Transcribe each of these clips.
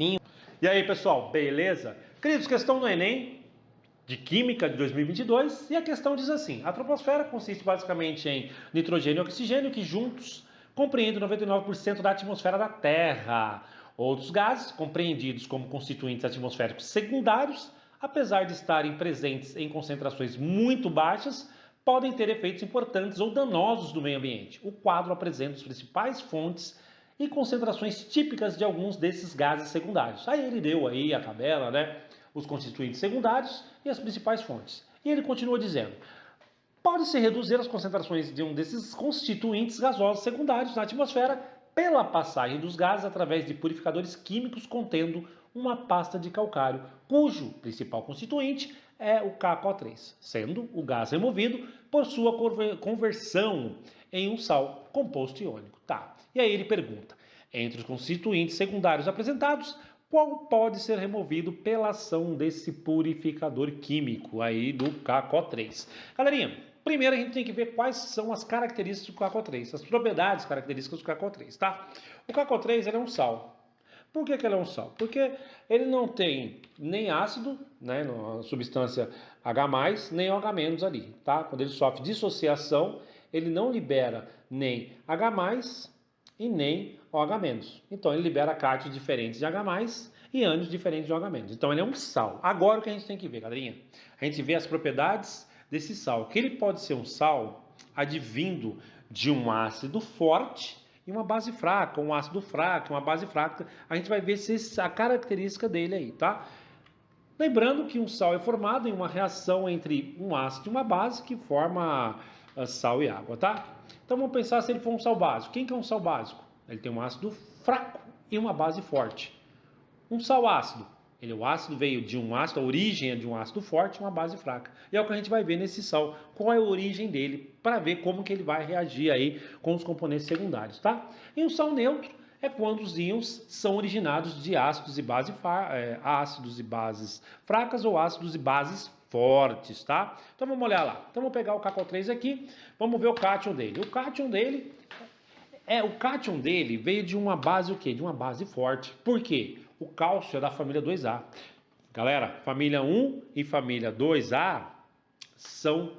E aí, pessoal, beleza? Queridos, questão do Enem de Química de 2022, e a questão diz assim: a troposfera consiste basicamente em nitrogênio e oxigênio que juntos compreendem 99% da atmosfera da Terra. Outros gases, compreendidos como constituintes atmosféricos secundários, apesar de estarem presentes em concentrações muito baixas, podem ter efeitos importantes ou danosos no meio ambiente. O quadro apresenta as principais fontes e concentrações típicas de alguns desses gases secundários. Aí ele deu aí a tabela, né? Os constituintes secundários e as principais fontes. E ele continua dizendo: pode-se reduzir as concentrações de um desses constituintes gasosos secundários na atmosfera pela passagem dos gases através de purificadores químicos contendo uma pasta de calcário, cujo principal constituinte é o KCO3, sendo o gás removido por sua conversão em um sal composto iônico. Tá. E aí ele pergunta: entre os constituintes secundários apresentados, qual pode ser removido pela ação desse purificador químico aí do KCO3? Galerinha, primeiro a gente tem que ver quais são as características do KCO3, as propriedades características do KCO3, tá? O KCO3 ele é um sal. Por que ele é um sal? Porque ele não tem nem ácido, né, a substância H+, nem OH- ali, tá? Quando ele sofre dissociação, ele não libera nem H+, e nem OH-. Então ele libera cátions diferentes de H+, e ânions diferentes de OH-. Então ele é um sal. Agora o que a gente tem que ver, galerinha? A gente vê as propriedades desse sal. Que ele pode ser um sal advindo de um ácido forte e uma base fraca, um ácido fraco, uma base fraca. A gente vai ver se a característica dele aí, tá? Lembrando que um sal é formado em uma reação entre um ácido e uma base que forma sal e água, tá? Então vamos pensar se ele for um sal básico. Quem que é um sal básico? Ele tem um ácido fraco e uma base forte. Um sal ácido. O ácido veio de um ácido, a origem é de um ácido forte e uma base fraca. E é o que a gente vai ver nesse sal. Qual é a origem dele, para ver como que ele vai reagir aí com os componentes secundários, tá? E um sal neutro é quando os íons são originados de ácidos e bases fracas ou ácidos e bases fortes, tá? Então vamos olhar lá. Então vamos pegar o KCO3 aqui, vamos ver o cátion dele. O cátion dele veio de uma base o quê? De uma base forte. Por quê? O cálcio é da família 2A. Galera, família 1 e família 2A são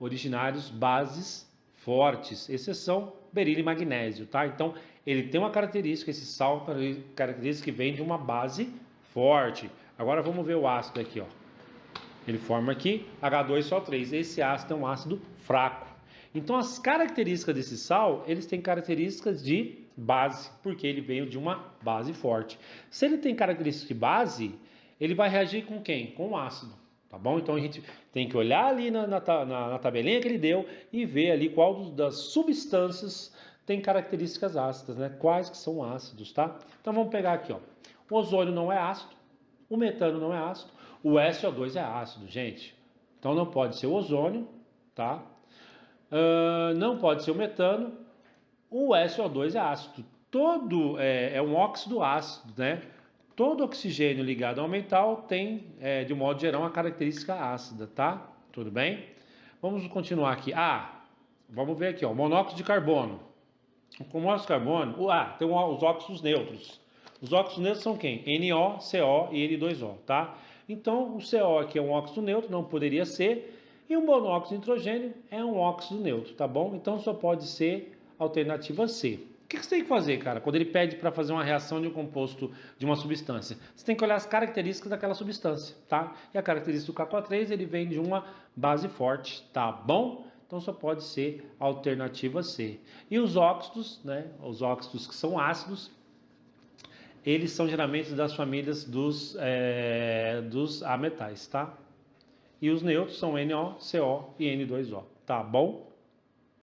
originários bases fortes, exceção berílio e magnésio, tá? Então, ele tem uma característica, esse sal, característica que vem de uma base forte. Agora vamos ver o ácido aqui, ó. Ele forma aqui H2SO3. Esse ácido é um ácido fraco. Então, as características desse sal, eles têm características de base, porque ele veio de uma base forte. Se ele tem características de base, ele vai reagir com quem? Com o ácido, tá bom? Então, a gente tem que olhar ali na tabelinha que ele deu e ver ali qual das substâncias tem características ácidas, né? Quais que são ácidos, tá? Então, vamos pegar aqui, ó. O ozônio não é ácido, o metano não é ácido, o SO2 é ácido, gente. Então, não pode ser o ozônio, tá? Não pode ser o metano, o SO2 é ácido. Todo é um óxido ácido, né? Todo oxigênio ligado ao metal tem, de um modo geral, uma característica ácida, tá? Tudo bem? Vamos continuar aqui. Vamos ver aqui, ó, monóxido de carbono. O monóxido de carbono, tem os óxidos neutros. Os óxidos neutros são quem? NO, CO e N2O, tá? Então, o CO aqui é um óxido neutro, não poderia ser. E o monóxido de nitrogênio é um óxido neutro, tá bom? Então só pode ser alternativa C. O que você tem que fazer, cara, quando ele pede para fazer uma reação de um composto de uma substância? Você tem que olhar as características daquela substância, tá? E a característica do KCO3, ele vem de uma base forte, tá bom? Então só pode ser alternativa C. E os óxidos, né? Os óxidos que são ácidos, eles são geralmente das famílias dos ametais, tá? E os neutros são NO, CO e N2O, tá bom?